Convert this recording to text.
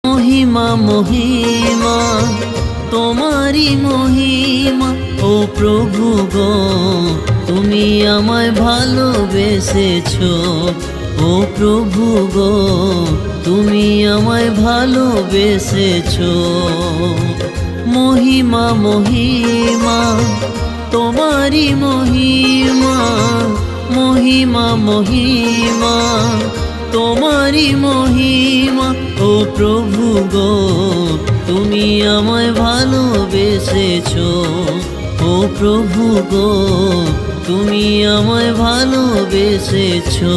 মহিমা মহিমা তোমারি মহিমা, ও প্রভু গো তুমি আমায় ভালোবেসেছো। ও প্রভু গো তুমি আমায় ভালোবেসেছো। মহিমা মহিমা তোমারি মহিমা, মহিমা মহিমা তোমারি মহিমা, ও প্রভু গো তুমি আমায় ভালোবেসেছো। ও প্রভু গো তুমি আমায় ভালোবেসেছো।